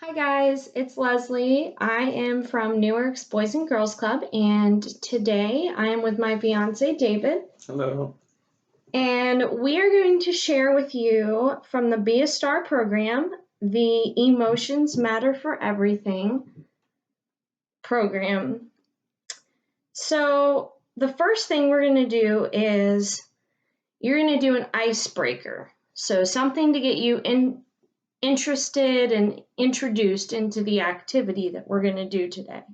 Hi guys, it's Leslie. I am from Newark's Boys and Girls Club, and today I am with my fiance David. Hello. And we are going to share with you from the Be a Star program, the Emotions Matter for Everything program. So, the first thing we're going to do is you're going to do an icebreaker. So, something to get you interested and introduced into the activity that we're going to do today.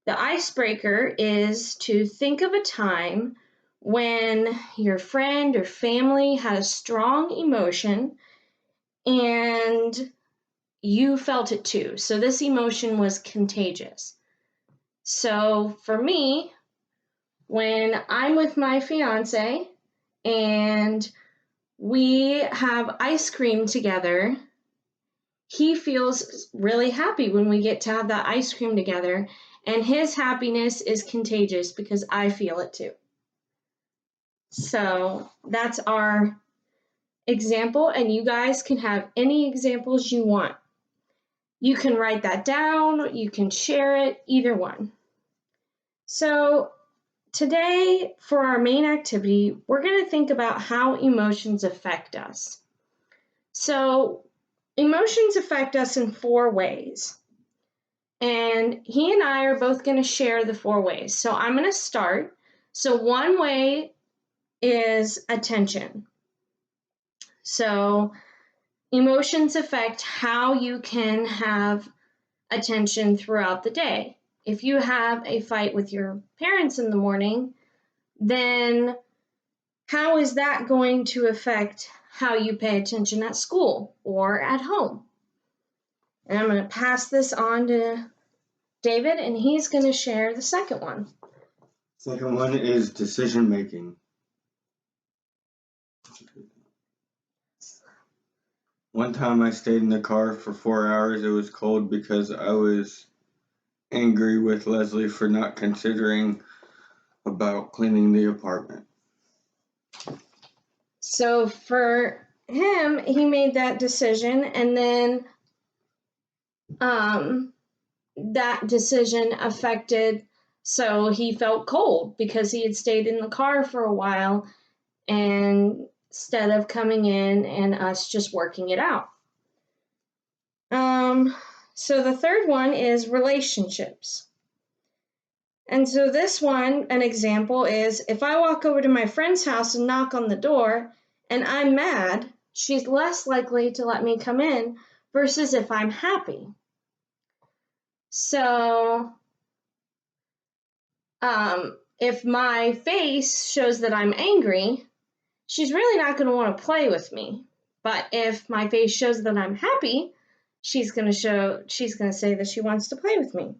The icebreaker is to think of a time when your friend or family had a strong emotion and you felt it too. So this emotion was contagious. So for me, when I'm with my fiance and we have ice cream together, he feels really happy when we get to have that ice cream together, and his happiness is contagious because I feel it too. So that's our example, and you guys can have any examples you want. You can write that down, you can share it, either one. So today, for our main activity, we're going to think about how emotions affect us. So emotions affect us in 4 ways. And he and I are both going to share the 4 ways. So I'm going to start. So one way is attention. So emotions affect how you can have attention throughout the day. If you have a fight with your parents in the morning, then how is that going to affect how you pay attention at school or at home? And I'm going to pass this on to David, and he's going to share the second one. Second one is decision making. One time I stayed in the car for 4 hours. It was cold because I was angry with Leslie for not considering about cleaning the apartment. So for him, he made that decision, and then that decision affected, so he felt cold because he had stayed in the car for a while and instead of coming in and us just working it out. So the third one is relationships. And so this one, an example is if I walk over to my friend's house and knock on the door and I'm mad, she's less likely to let me come in versus if I'm happy. So if my face shows that I'm angry, she's really not going to want to play with me. But if my face shows that I'm happy, she's going to say that she wants to play with me.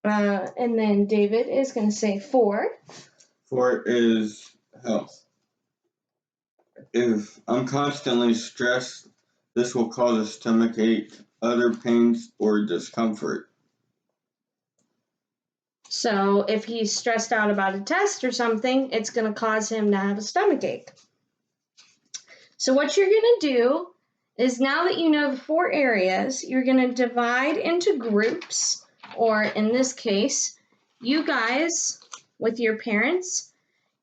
And then David is going to say 4. 4 is health. If I'm constantly stressed, this will cause a stomach ache, other pains, or discomfort. So if he's stressed out about a test or something, it's going to cause him to have a stomach ache. So what you're going to do is, now that you know the 4 areas, you're going to divide into groups, or in this case, you guys with your parents,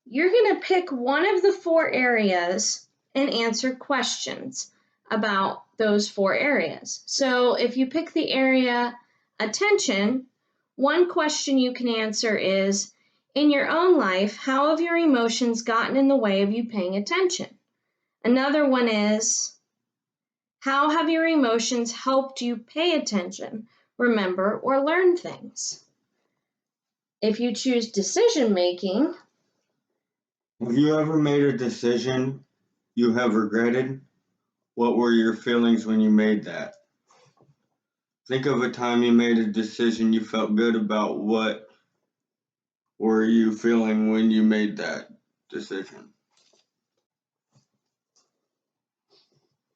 you're going to pick one of the 4 areas and answer questions about those 4 areas. So if you pick the area attention, one question you can answer is, in your own life, how have your emotions gotten in the way of you paying attention? Another one is, how have your emotions helped you pay attention, remember, or learn things? If you choose decision making, have you ever made a decision you have regretted? What were your feelings when you made that? Think of a time you made a decision you felt good about. What were you feeling when you made that decision?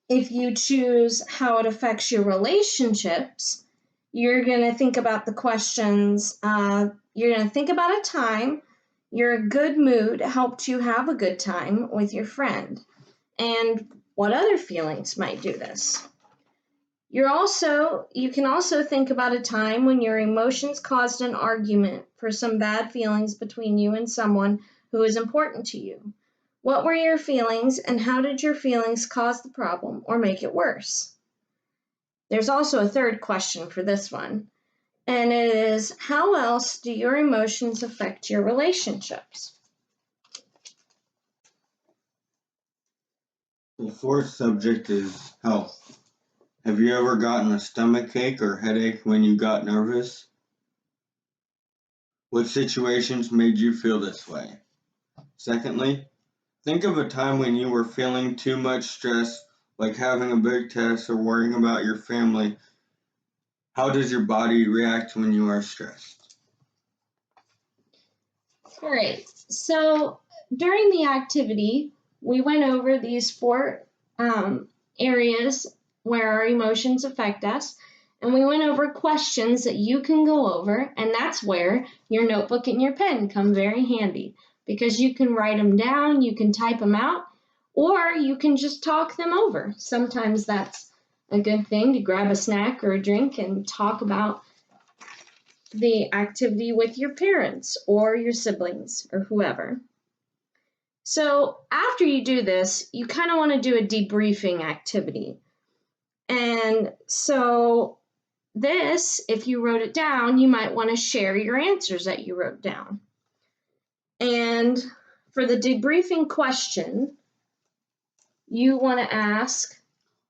if you choose how it affects your relationships, you're going to think about the questions. You're going to think about a time your good mood helped you have a good time with your friend, and what other feelings might do this. You can also think about a time when your emotions caused an argument for some bad feelings between you and someone who is important to you. What were your feelings and how did your feelings cause the problem or make it worse? There's also a third question for this one, and it is, how else do your emotions affect your relationships? The fourth subject is health. Have you ever gotten a stomach ache or headache when you got nervous? What situations made you feel this way? Secondly, think of a time when you were feeling too much stress, like having a big test or worrying about your family. How does your body react when you are stressed? Great. So during the activity, we went over these four areas where our emotions affect us, and we went over questions that you can go over, and that's where your notebook and your pen come very handy because you can write them down, you can type them out, or you can just talk them over. Sometimes that's a good thing to grab a snack or a drink and talk about the activity with your parents or your siblings or whoever. So after you do this, you kind of want to do a debriefing activity. And so this, if you wrote it down, you might want to share your answers that you wrote down. And for the debriefing question, you want to ask,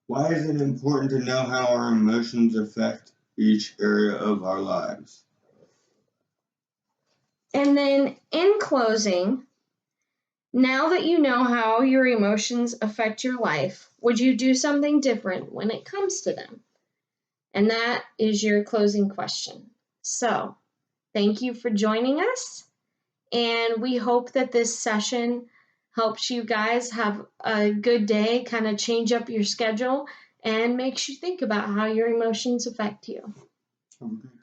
why is it important to know how our emotions affect each area of our lives? And then in closing, now that you know how your emotions affect your life, would you do something different when it comes to them? And that is your closing question. So, thank you for joining us. And we hope that this session helps you guys have a good day, kind of change up your schedule, and makes you think about how your emotions affect you. Okay.